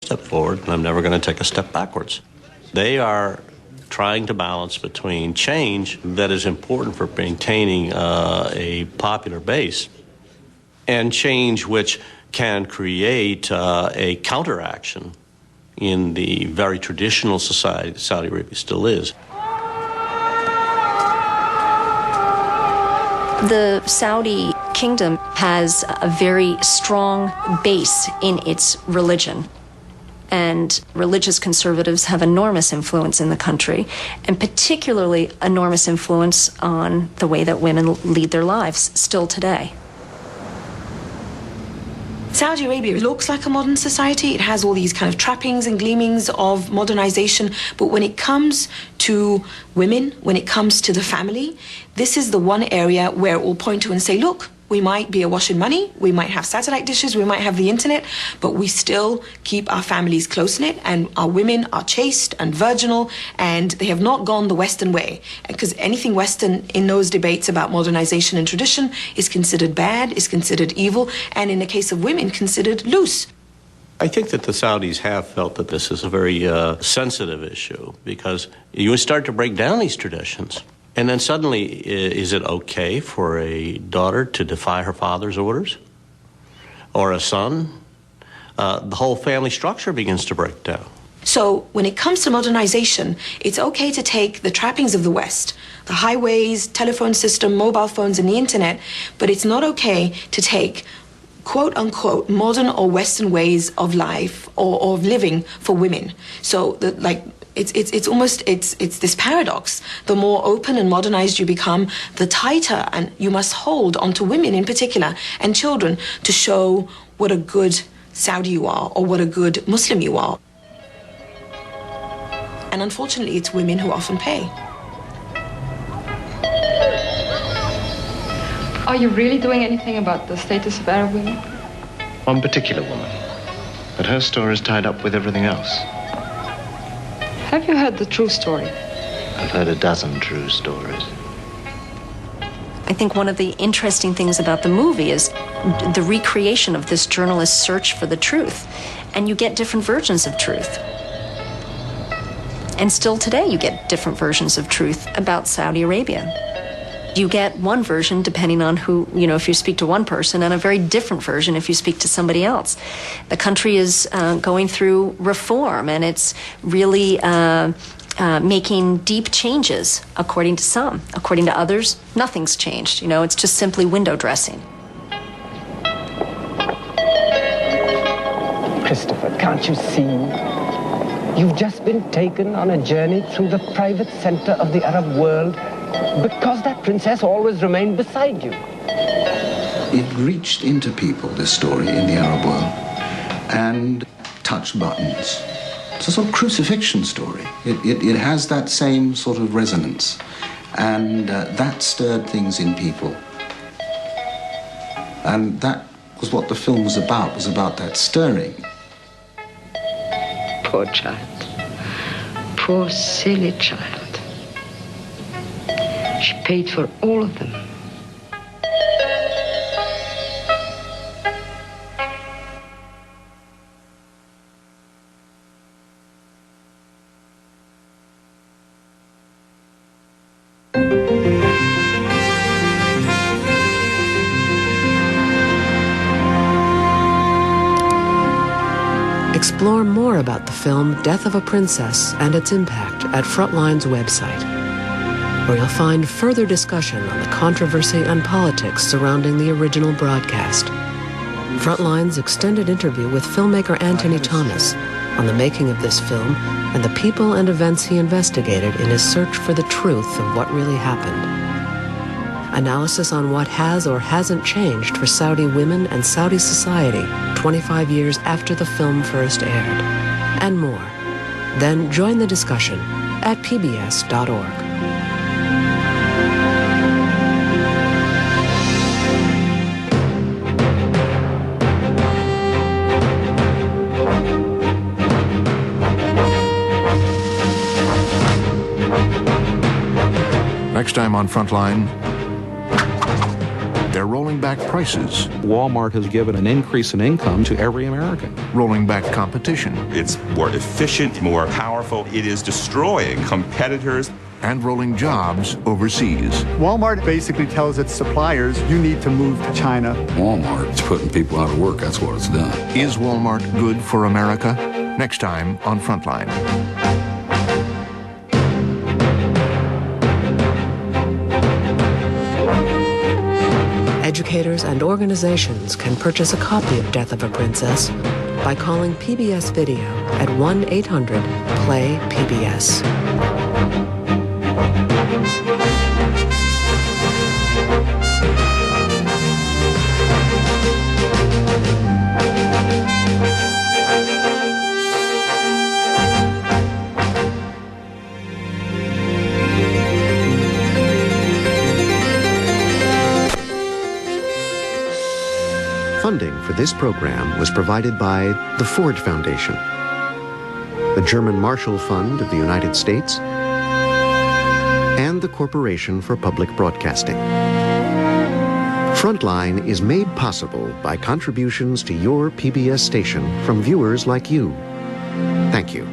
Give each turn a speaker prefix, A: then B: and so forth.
A: step forward, and I'm never going to take a step backwards. They are trying to balance between change that is important for maintaining a popular base and change which can create a counteraction in the very traditional society that Saudi Arabia still is.
B: The Saudi kingdom has a very strong base in its religion. And religious conservatives have enormous influence in the country, and particularly enormous influence on the way that women lead their lives still today.
C: Saudi Arabia looks like a modern society. It has all these kind of trappings and gleamings of modernization. But when it comes to women, when it comes to the family, this is the one area where it will point to and say, look, we might be awash in money, we might have satellite dishes, we might have the internet, but we still keep our families close-knit, and our women are chaste and virginal, and they have not gone the Western way. Because anything Western in those debates about modernization and tradition is considered bad, is considered evil, and in the case of women, considered loose.
A: I think that the Saudis have felt that this is a very sensitive issue, because you start to break down these traditions. And then suddenly, is it okay for a daughter to defy her father's orders? Or a son? The whole family structure begins to break down.
C: So when it comes to modernization, it's okay to take the trappings of the West, the highways, telephone system, mobile phones, and the internet, but it's not okay to take quote-unquote modern or Western ways of life or of living for women. So it's this paradox. The more open and modernized you become, the tighter and you must hold onto women in particular and children to show what a good Saudi you are or what a good Muslim you are. And unfortunately, it's women who often pay.
D: Are you really doing anything about the status of Arab women?
E: One particular woman, but her story is tied up with everything else.
D: Have you heard the true story?
E: I've heard a dozen true stories.
B: I think one of the interesting things about the movie is the recreation of this journalist's search for the truth. And you get different versions of truth. And still today you get different versions of truth about Saudi Arabia. You get one version depending on who, if you speak to one person, and a very different version if you speak to somebody else. The country is going through reform, and it's really making deep changes, according to some. According to others, nothing's changed. It's just simply window dressing.
F: Christopher, can't you see? You've just been taken on a journey through the private center of the Arab world because that princess always remained beside you.
G: It reached into people, this story, in the Arab world, and touched buttons. It's a sort of crucifixion story. It has that same sort of resonance, and that stirred things in people. And that was what the film was about that stirring.
D: Poor child. Poor silly child. She paid for all of them.
H: Explore more about the film Death of a Princess and its impact at Frontline's website, where you'll find further discussion on the controversy and politics surrounding the original broadcast. Frontline's extended interview with filmmaker Anthony Thomas on the making of this film and the people and events he investigated in his search for the truth of what really happened. Analysis on what has or hasn't changed for Saudi women and Saudi society 25 years after the film first aired, and more. Then join the discussion at pbs.org.
I: Next time on Frontline, They're rolling back prices.
J: Walmart has given an increase in income to every American.
I: Rolling back competition.
K: It's more efficient, more powerful. It is destroying competitors.
I: And rolling jobs overseas.
L: Walmart basically tells its suppliers, you need to move to China.
M: Walmart's putting people out of work. That's what it's done.
I: Is Walmart good for America? Next time on Frontline.
H: Educators and organizations can purchase a copy of Death of a Princess by calling PBS Video at 1-800-PLAY-PBS.
N: Funding for this program was provided by the Ford Foundation, the German Marshall Fund of the United States, and the Corporation for Public Broadcasting. Frontline is made possible by contributions to your PBS station from viewers like you. Thank you.